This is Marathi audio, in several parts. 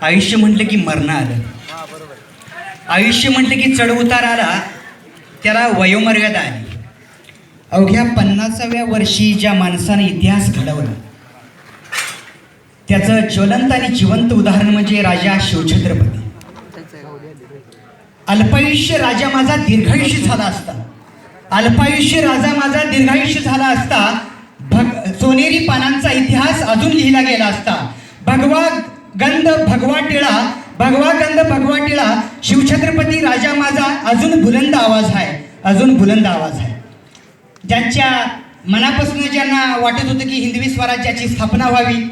आयुष्य म्हटलं की मरण आलं. आयुष्य म्हटलं की चढ उतार आला, त्याला वयोमर्यादा आली. अवघ्या 50व्या वर्षी ज्या माणसाने इतिहास घडवला त्याचं ज्वलंत आणि जिवंत उदाहरण म्हणजे राजा शिवछत्रपती. अल्पायुष्य राजा माझा दीर्घायुष्य झाला असता, अल्पायुष्य राजा माझा दीर्घायुष्य झाला असता, सोनेरी पानांचा इतिहास अजून लिहिला गेला असता. भगवा गंध भगवा टिळा, भगवा गंध भगवा टिळा, शिवछत्रपती राजा माझा अजून बुलंद आवाज आहे, अजून बुलंद आवाज आहे. ज्यांच्या मनापासून ज्यांना वाटत होतं की हिंदवी स्वराज्याची स्थापना व्हावी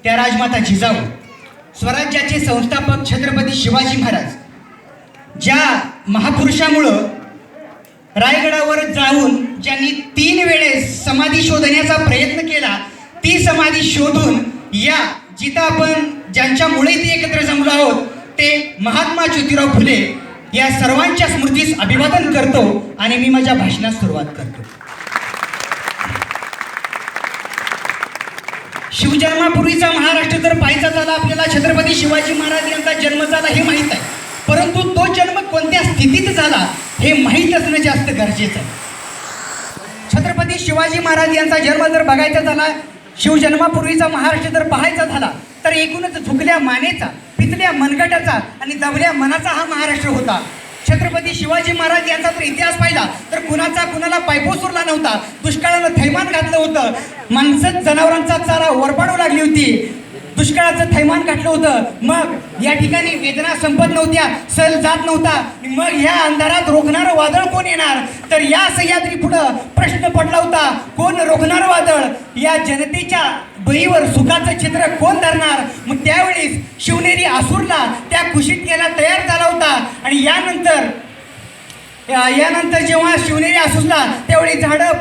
त्या राजमाता जिजाऊ, स्वराज्याचे संस्थापक छत्रपती शिवाजी महाराज, ज्या महापुरुषामुळं रायगडावर जाऊन ज्यांनी 3 वेळेस समाधी शोधण्याचा प्रयत्न केला, ती समाधी शोधून या जिथं आपण ज्यांच्यामुळे ते एकत्र जमलो आहोत ते महात्मा ज्योतिराव फुले या सर्वांच्या स्मृतीस अभिवादन करतो आणि मी माझ्या भाषणास सुरुवात करतो. शिवजन्मापूर्वीचा महाराष्ट्र जर पाहायचा झाला आपल्याला छत्रपती शिवाजी महाराज यांचा जन्म झाला हे माहीत आहे, परंतु तो जन्म कोणत्या स्थितीत झाला हे माहीत असणं जास्त गरजेचं आहे. छत्रपती शिवाजी महाराज यांचा जन्म जर बघायचा झाला, शिवजन्मापूर्वीचा महाराष्ट्र जर पाहायचा झाला तर एकूणच झुकल्या मानेचा, पिचल्या मनगटाचा आणि दबल्या मनाचा हा महाराष्ट्र होता. छत्रपती शिवाजी महाराज यांचा जर इतिहास पाहिला तर कुणाला पायपोस उरला नव्हता. दुष्काळानं थैमान घातलं होतं, माणसं जनावरांचा चारा वरपाडू लागली होती, दुष्काळाचं थैमान घातलं होतं. मग या ठिकाणी वेदना संपत नव्हत्या, सल जात नव्हता. मग ह्या अंधारात रोखणारं वादळ कोण येणार, तर या सह्याद्री पुढं प्रश्न पडला होता, कोण रोखणारं वादळ, या जनतेच्या बळीवर सुखाचं चित्र कोण धरणार. मग त्यावेळेस शिवनेरी आसूरला त्या कुशीत घ्यायला तयार झाला होता. आणि यानंतर जेव्हा शिवनेरी आसूरला त्यावेळी झाडं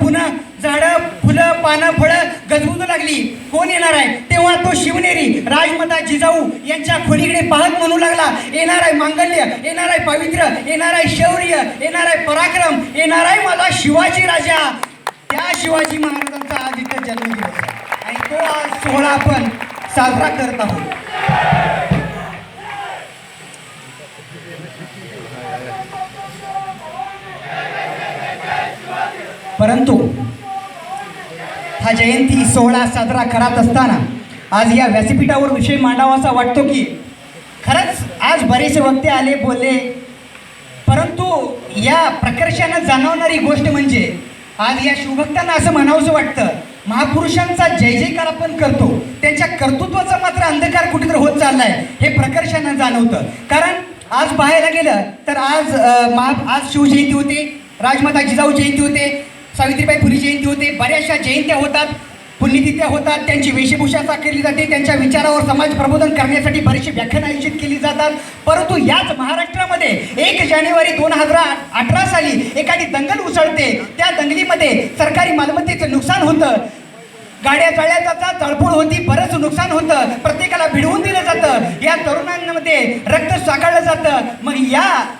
फुलं पानं फळं गजबजू लागली, कोण येणार आहे, तेव्हा तो शिवनेरी राजमाता जिजाऊ यांच्या खोलीकडे पाहत म्हणू लागला, येणार आहे मांगल्य, येणार आहे पवित्र, येणार आहे शौर्य, येणार आहे पराक्रम, येणार आहे माझा शिवाजी राजा. त्या शिवाजी महाराजांचा आज इथं जन्मदिवस आहे आणि तो आज सोहळा आपण साजरा करत आहोत. परंतु हा जयंती सोहळा साजरा करत असताना आज या व्यासपीठावर विषय मांडावासा वाटतो की खरंच आज बरेचसे वक्ते आले बोलले, परंतु या प्रकर्षानं जाणवणारी गोष्ट म्हणजे आज या शिवभक्तांना असं म्हणावंसं वाटतं, महापुरुषांचा जय जयकार आपण करतो, त्यांच्या कर्तृत्वाचा मात्र अंधकार कुठेतरी होत चाललाय हे प्रकर्षानं जाणवतं. कारण आज पाहायला गेलं तर आज शिवजयंती होते, राजमाता जिजाऊ जयंती होते, सावित्रीबाई फुले जयंती होते, बऱ्याचशा जयंत्या होतात, पुण्यतिथ्या होतात, त्यांची वेशभूषा केली जाते, त्यांच्या विचारावर समाज प्रबोधन करण्यासाठी बरीचशी व्याख्यानं आयोजित केली जातात. परंतु याच महाराष्ट्रामध्ये 1 जानेवारी 2018 साली एखादी दंगल उसळते, त्या दंगलीमध्ये सरकारी मालमत्तेचं नुकसान होतं, गाड्या जळल्या जातात, जळपोळ होती, बरंच नुकसान होतं, प्रत्येकाला भिडवून दिलं जातं, या तरुणांमध्ये रक्त साकाळलं जातं. मग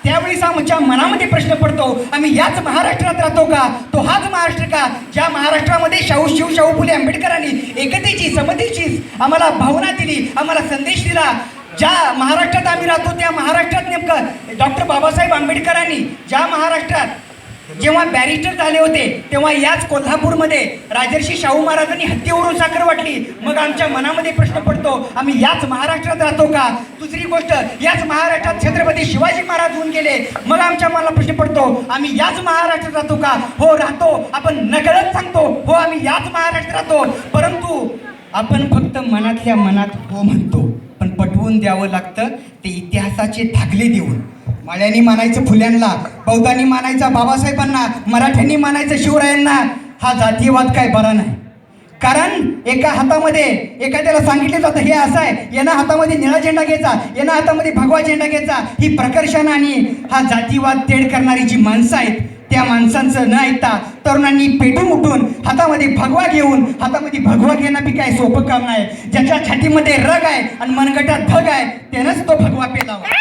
त्यावेळेस आमच्या मनामध्ये प्रश्न पडतो, आम्ही याच महाराष्ट्रात राहतो का, तो हाच महाराष्ट्र का ज्या महाराष्ट्रामध्ये शाहू फुले आंबेडकरांनी एकतेची समतेची आम्हाला भावना दिली, आम्हाला संदेश दिला. ज्या महाराष्ट्रात आम्ही राहतो त्या महाराष्ट्रात नेमकं डॉक्टर बाबासाहेब आंबेडकरांनी ज्या महाराष्ट्रात जेव्हा बॅरिस्टर झाले होते तेव्हा याच कोल्हापूरमध्ये राजर्षी शाहू महाराजांनी हत्तीवरून साखर वाटली. मग आमच्या मनामध्ये प्रश्न पडतो, आम्ही याच महाराष्ट्रात राहतो का. दुसरी गोष्ट, याच महाराष्ट्रात छत्रपती शिवाजी महाराज होऊन गेले, मग आमच्या मनाला प्रश्न पडतो, आम्ही याच महाराष्ट्रात राहतो का. हो राहतो, आपण नकळत सांगतो, हो आम्ही याच महाराष्ट्रात राहतो, परंतु आपण फक्त मनातल्या मनात हो म्हणतो, पण पटवून द्यावं लागतं ते इतिहासाचे धागले देऊन. माळ्यांनी मानायचं फुल्यांना, बौद्धांनी मानायचं बाबासाहेबांना, मराठ्यांनी मानायचं शिवरायांना. हा जातीयवाद काय बरा नाही. कारण एका हातामध्ये एखाद्याला सांगितलं जातं हे असं आहे, यांना हातामध्ये निळा झेंडा घ्यायचा, यांना हातामध्ये भगवा झेंडा घ्यायचा. ही प्रकर्षानं आणि हा जातीवाद तेढ करणारी जी माणसं आहेत त्या माणसांचं न ऐकता तरुणांनी पेटून उठून हातामध्ये भगवा घेऊन, हातामध्ये भगवा घेणं बी काय सोपं काम नाही. ज्याच्या छातीमध्ये रग आहे आणि मनगटात धग आहे त्यानंच तो भगवा पेलावा.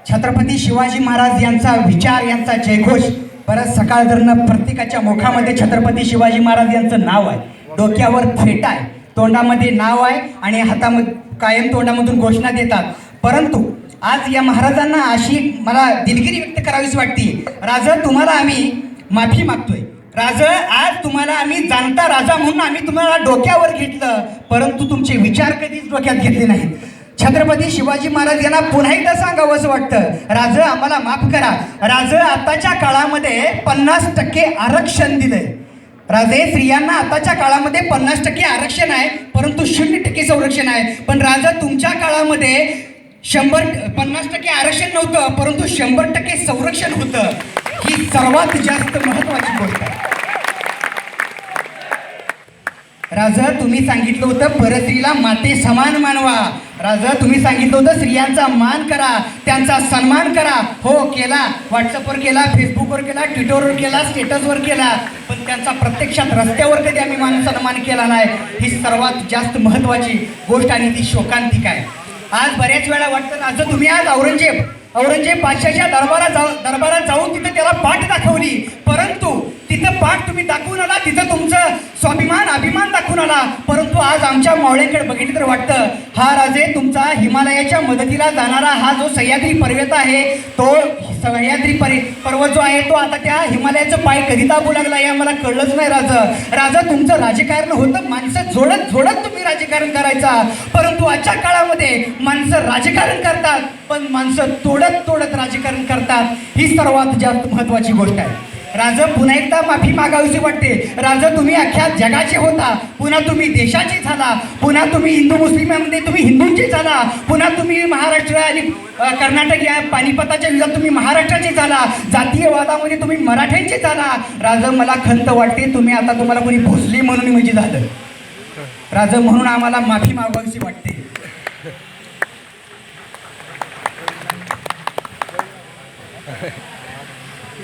छत्रपती शिवाजी महाराज यांचा विचार, यांचा जयघोष परत सकाळ धरणं प्रत्येकाच्या मुखामध्ये छत्रपती शिवाजी महाराज यांचं नाव आहे, डोक्यावर फेटा आहे, तोंडामध्ये नाव आहे आणि हातामध्ये कायम तोंडामधून घोषणा देतात. परंतु आज या महाराजांना अशी मला दिलगिरी व्यक्त करावीच वाटते. राजा तुम्हाला आम्ही माफी मागतोय. राजा आज तुम्हाला आम्ही जाणता राजा म्हणून आम्ही तुम्हाला डोक्यावर घेतलं, परंतु तुमचे विचार कधीच डोक्यात घेतले नाहीत. छत्रपती शिवाजी महाराज यांना पुन्हा एकदा सांगावं असं वाटतं, राजा आम्हाला माफ करा. राजा आताच्या काळामध्ये 50% आरक्षण दिलंय. राजे स्त्रियांना आताच्या काळामध्ये 50% आरक्षण आहे, परंतु 0% संरक्षण आहे. पण राजा तुमच्या काळामध्ये 50% आरक्षण नव्हतं, परंतु 100% संरक्षण होतं. ही सर्वात जास्त महत्वाची गोष्ट आहे. राजा तुम्ही सांगितलं होतं परस्त्रीला माते समान मानवा. राजा तुम्ही सांगितलं होतं स्त्रियांचा मान करा, त्यांचा सन्मान करा. हो केला, व्हॉट्सअपवर केला, फेसबुकवर केला, ट्विटरवर केला, स्टेटसवर केला, पण त्यांचा प्रत्यक्षात रस्त्यावर कधी आम्ही मान सन्मान केला नाही. ही सर्वात जास्त महत्वाची गोष्ट आणि ती शोकांतिक आहे. आज बऱ्याच वेळा वाटतं राजा तुम्ही आज औरंगजेब बादशाहच्या दरबारात जाऊन तिथे त्याला पाठ दाखवली, परंतु तिथं पाठ तुम्ही दाखवून आला, तिथं तुमचं स्वाभिमान अभिमान दाखवून आला. परंतु आज आमच्या मावळ्यांकडे बघितलं तर वाटतं हा राजे तुमचा हिमालयाच्या मदतीला जाणारा हा जो सह्याद्री पर्वत आहे, तो सह्याद्री पर्वत जो आहे तो आता त्या हिमालयाचं पाय कधी दाबू लागला हे आम्हाला कळलंच नाही. राजा तुमचं राजकारण होतं, माणसं जोडत तुम्ही राजकारण करायचा, परंतु आजच्या काळामध्ये माणसं राजकारण करतात, पण माणसं तोडत राजकारण करतात. ही सर्वात जास्त महत्वाची गोष्ट आहे. राजा पुन्हा एकदा माफी मागावीशी वाटते. राजा तुम्ही अख्ख्या जगाचे होता, पुन्हा तुम्ही देशाचे झाला, पुन्हा तुम्ही हिंदू मुस्लिमांमध्ये तुम्ही हिंदूंचे झाला, पुन्हा तुम्ही महाराष्ट्र आणि कर्नाटक या पानिपताच्या युद्धात तुम्ही महाराष्ट्राचे झाला, जातीयवादामध्ये तुम्ही मराठ्यांचे झाला. राजा मला खंत वाटते तुम्ही आता तुम्हाला कोणी भोसले म्हणून म्हणजे झालं. राजा म्हणून आम्हाला माफी मागावीशी वाटते.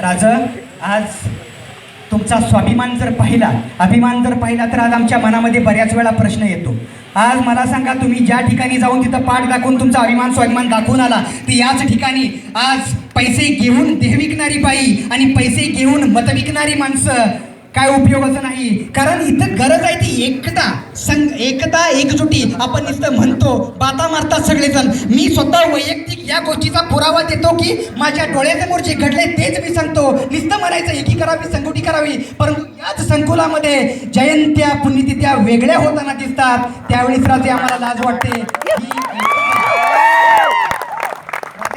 राजा आज तुमचा स्वाभिमान जर पाहिला, अभिमान जर पाहिला, तर आज आमच्या मनामध्ये बऱ्याच वेळा प्रश्न येतो. आज मला सांगा तुम्ही ज्या ठिकाणी जाऊन तिथं पाठ दाखवून तुमचा अभिमान स्वाभिमान दाखवून आला, ती याच ठिकाणी आज पैसे घेऊन देह विकणारी बाई आणि पैसे घेऊन मत विकणारी माणसं काय उपयोगाचं नाही. कारण इथं गरज आहे ती एकता एकजुटी. आपण नुसतं म्हणतो, बाता मारतात सगळेजण. मी स्वतः वैयक्तिक या गोष्टीचा पुरावा देतो की माझ्या डोळ्यासमोर जे घडले तेच मी सांगतो. नुसतं म्हणायचं एकी करावी संकुटी करावी, परंतु याच संकुलामध्ये जयंत्या पुण्यतिथ्या वेगळ्या होताना दिसतात. त्यावेळीच राजे आम्हाला लाज वाटते.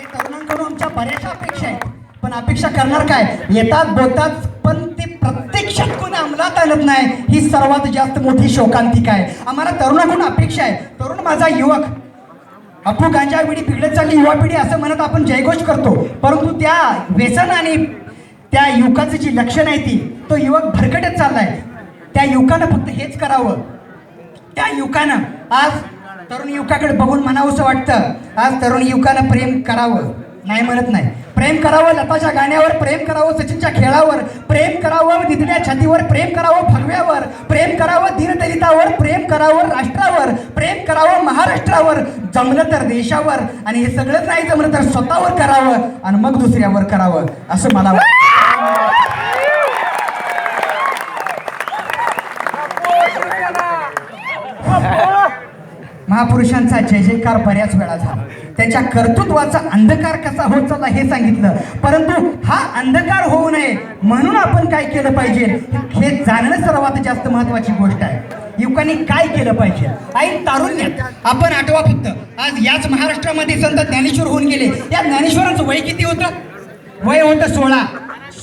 तरुणांकडून आमच्या बऱ्याचशा अपेक्षा आहेत, पण अपेक्षा करणार काय, येतात बोलतात पण ते प्रत्यक्षात कोणी अंमलात आणत नाही. ही सर्वात जास्त मोठी शोकांतिका आहे. आम्हाला तरुणाकडून अपेक्षा आहे. तरुण माझा युवक अफू गांजा पिढी बिघडत चालली युवा पिढी असं म्हणत आपण जयघोष करतो, परंतु त्या व्यसन आणि त्या युवकाचं जी लक्षण आहे ती तो युवक भरकटत चाललाय. त्या युवकानं फक्त हेच करावं. त्या युवकानं आज तरुण युवकाकडे बघून म्हणावंसं वाटतं, आज तरुण युवकानं प्रेम करावं. नाही म्हणत नाही, प्रेम करावं लताच्या गाण्यावर, प्रेम करावं सचिनच्या खेळावर, प्रेम करावं निधड्या छातीवर, प्रेम करावं फगव्यावर, प्रेम करावं दीनदलितावर, प्रेम करावं राष्ट्रावर, प्रेम करावं महाराष्ट्रावर, जमलं तर देशावर, आणि हे सगळंच नाही जमलं तर स्वतःवर करावं आणि मग दुसऱ्यावर करावं असं मला वाटतं. महापुरुषांचा जय जयकार बऱ्याच वेळा झाला. त्यांच्या कर्तृत्वाचा अंधकार कसा होत चालला हे सांगितलं, परंतु हा अंधकार होऊ नये म्हणून आपण काय केलं पाहिजे हे जाणणं सर्वात जास्त महत्वाची गोष्ट आहे. युवकांनी काय केलं पाहिजे. आई तारुण्यात आपण आठवा फक्त आज याच महाराष्ट्रामध्ये संत ज्ञानेश्वर होऊन गेले. या ज्ञानेश्वरांचं वय किती होतं? वय होतं 16.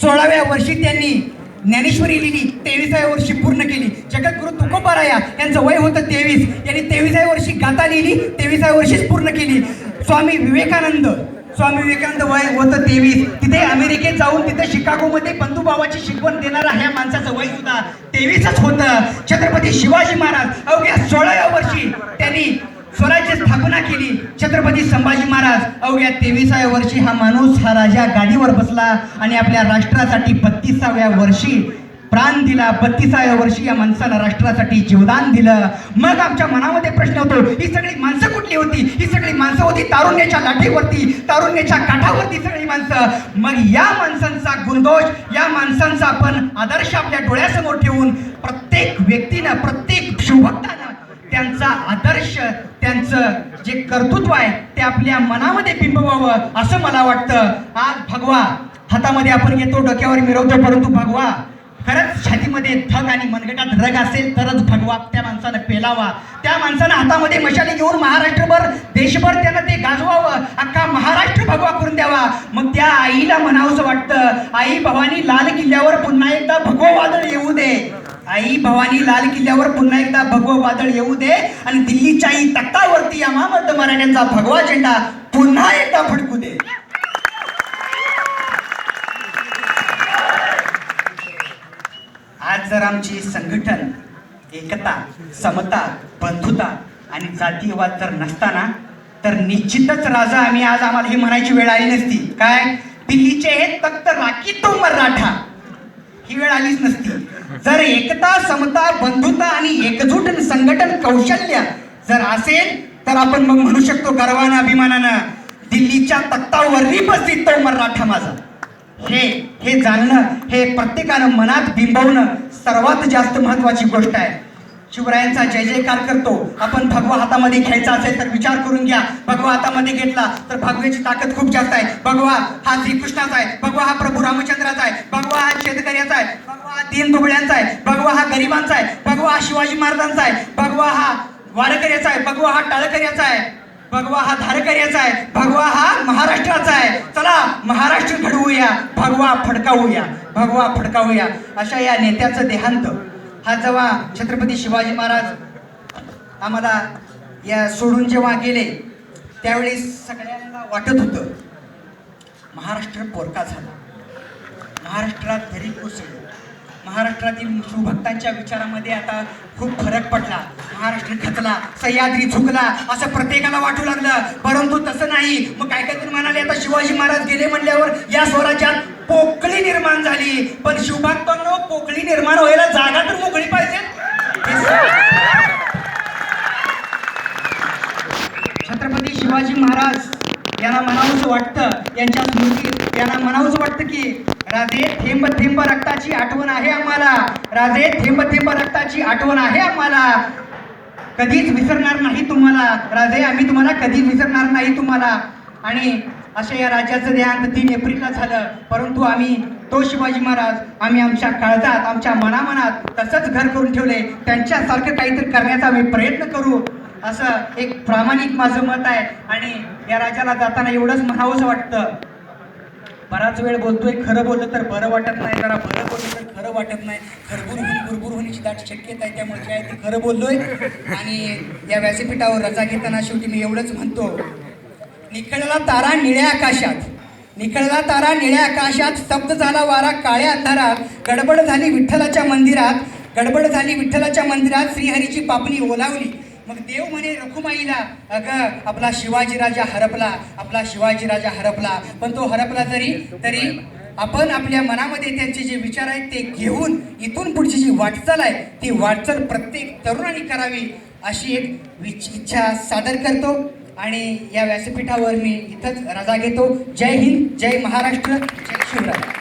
16व्या वर्षी त्यांनी ज्ञानेश्वरी लिहिली, 23व्या वर्षी पूर्ण केली. जगद्गुरु तुकोबाराया यांचं वय होतं 23, यांनी 23व्या वर्षी गाथा लिहिली, 23व्या वर्षीच पूर्ण केली. स्वामी विवेकानंद वय होतं 23, तिथे अमेरिकेत जाऊन तिथे शिकागोमध्ये बंधुभावाची शिकवण देणारा ह्या माणसाचं वय सुद्धा 23च होतं. छत्रपती शिवाजी महाराज अवघ्या 16व्या वर्षी त्यांनी स्वराज्य स्थापना केली. छत्रपती संभाजी महाराज अवघ्या 23व्या वर्षी हा माणूस हा राजा गादीवर बसला आणि आपल्या राष्ट्रासाठी 32व्या वर्षी प्राण दिला, 32व्या वर्षी या माणसानं राष्ट्रासाठी जीवदान दिलं. मग आमच्या मनामध्ये प्रश्न होतो, ही सगळी माणसं कुठली होती? ही सगळी माणसं होती तारुण्याच्या लाठीवरती, तारुण्याच्या काठावरती सगळी माणसं. मग या माणसांचा गुणदोष, या माणसांचा आपण आदर्श आपल्या डोळ्यासमोर ठेवून प्रत्येक व्यक्तीनं, प्रत्येक शिवभक्तानं त्यांचा आदर्श, त्यांचं जे कर्तृत्व आहे ते आपल्या मनामध्ये बिंबवावं असं मला वाटतं. आज भगवा हातामध्ये आपण घेतो, डोक्यावर मिरवतो, परंतु भगवा खरंच छातीमध्ये धग आणि मनगटात रग असेल तरच भगवा त्या माणसानं पेलावा. त्या माणसानं हातामध्ये मशाली घेऊन महाराष्ट्रभर, देशभर त्यानं ते गाजवावं, अख्खा महाराष्ट्र भगवा करून द्यावा. मग त्या आईला म्हणावंसं वाटतं, आई भवानी लाल किल्ल्यावर पुन्हा एकदा भगवं वादळ येऊ दे. आई भवानी लाल किल्ल्यावर पुन्हा एकदा भगवं वादळ येऊ दे आणि दिल्लीच्याही तख्तावरती या महामर्द मराठ्यांचा भगवा झेंडा पुन्हा एकदा फडकू दे. आज जर आमची संघटन, एकता, समता, बंधुता आणि जातीयवाद जर नसताना तर निश्चितच राजा आम्हाला ही म्हणायची वेळ आली नसती. काय? दिल्लीचे हे तख्त राखी तो मराठा, ही वेळ आलीच नसती. जर एकता, समता, बंधुता आणि एकजूट संघटन कौशल्य जर असेल तर आपण मग म्हणू शकतो गर्वानं, अभिमानानं, दिल्लीच्या तख्तावरही बसतील तो मराठा माझा. हे जाणणं, हे प्रत्येकानं मनात बिंबवणं सर्वात जास्त महत्वाची गोष्ट आहे. शिवरायांचा जय जयकार करतो आपण. भगवा हातामध्ये घ्यायचा असेल तर विचार करून घ्या. भगवा हातामध्ये घेतला तर भगव्याची ताकद खूप जास्त आहे. भगवा हा श्रीकृष्णाचा आहे, भगवा हा प्रभू रामचंद्राचा आहे, भगवा हा शेतकऱ्याचा आहे, भगवा हा दीन दुबळ्यांचा आहे, भगवा हा गरिबांचा आहे, भगवा हा शिवाजी महाराजांचा आहे, भगवा हा वारकऱ्याचा आहे, भगवा हा टाळकऱ्याचा आहे, भगवा हा धारकऱ्याचा आहे, भगवा हा महाराष्ट्राचा आहे. चला महाराष्ट्र घडवूया, भगवा फडकावूया, भगवा फडकावूया. अशा या नेत्याचं देहांत हा जेव्हा छत्रपती शिवाजी महाराज आम्हाला या सोडून जेव्हा गेले त्यावेळी सगळ्यांना वाटत होतं महाराष्ट्र पोरका झाला, महाराष्ट्रात दरी कोसळली, महाराष्ट्रातील शिवभक्तांच्या विचारामध्ये आता खूप फरक पडला, महाराष्ट्र खचला, सह्याद्री झुकला असं प्रत्येकाला वाटू लागलं. परंतु तसं नाही. मग काय काय म्हणाले, आता शिवाजी महाराज गेले म्हणल्यावर या स्वराज्यात पोकळी निर्माण झाली. पण शिवभक्तांनो, पोकळी निर्माण व्हायला जागा तर मोकळी पाहिजे. छत्रपती शिवाजी महाराज यांना म्हणावंसं वाटतं, यांच्या स्मृती यांना म्हणावंसं वाटतं की राजे थेंब थेंब रक्ताची आठवण आहे आम्हाला, राजे थेंब थेंब रक्ताची आठवण आहे आम्हाला, कधीच विसरणार नाही तुम्हाला राजे, आम्ही तुम्हाला कधीच विसरणार नाही तुम्हाला. आणि अशा या राज्याचं देहांत 3 एप्रिलला झालं. परंतु आम्ही तो शिवाजी महाराज आम्ही आमच्या काळजात, आमच्या मनामनात तसंच घर करून ठेवले. त्यांच्यासारखं काहीतरी करण्याचा आम्ही प्रयत्न करू असं एक प्रामाणिक माझं मत आहे. आणि या राज्याला जाताना एवढंच म्हणावंसं वाटतं, बराच वेळ बोलतोय, खरं बोललं तर बरं वाटत नाही, जरा बरं बोललं तर खरं वाटत नाही, खरबूर होण्याची दाट शक्यता आहे. त्यामुळे काय ते खरं बोललोय. आणि या व्यासपीठावर रजा घेताना शेवटी मी एवढंच म्हणतो, निखळला तारा निळ्या आकाशात, निखळला तारा निळ्या आकाशात, स्तब्ध झाला वारा काळ्या अंधारात, गडबड झाली विठ्ठलाच्या मंदिरात, गडबड झाली विठ्ठलाच्या मंदिरात, श्रीहरीची पापणी ओलावली. मग देव म्हणे रखुमाईला, अगं आपला शिवाजी राजा हरपला, आपला शिवाजी राजा हरपला. पण तो हरपला तरी आपण आपल्या मनामध्ये त्यांचे जे विचार आहेत ते घेऊन इथून पुढची जी वाटचाल आहे ती वाटचाल प्रत्येक तरुणाने करावी अशी एक इच्छा सादर करतो. आणि या व्यासपीठावर मी इथंच रजा घेतो. जय हिंद, जय महाराष्ट्र, जय शिवराय.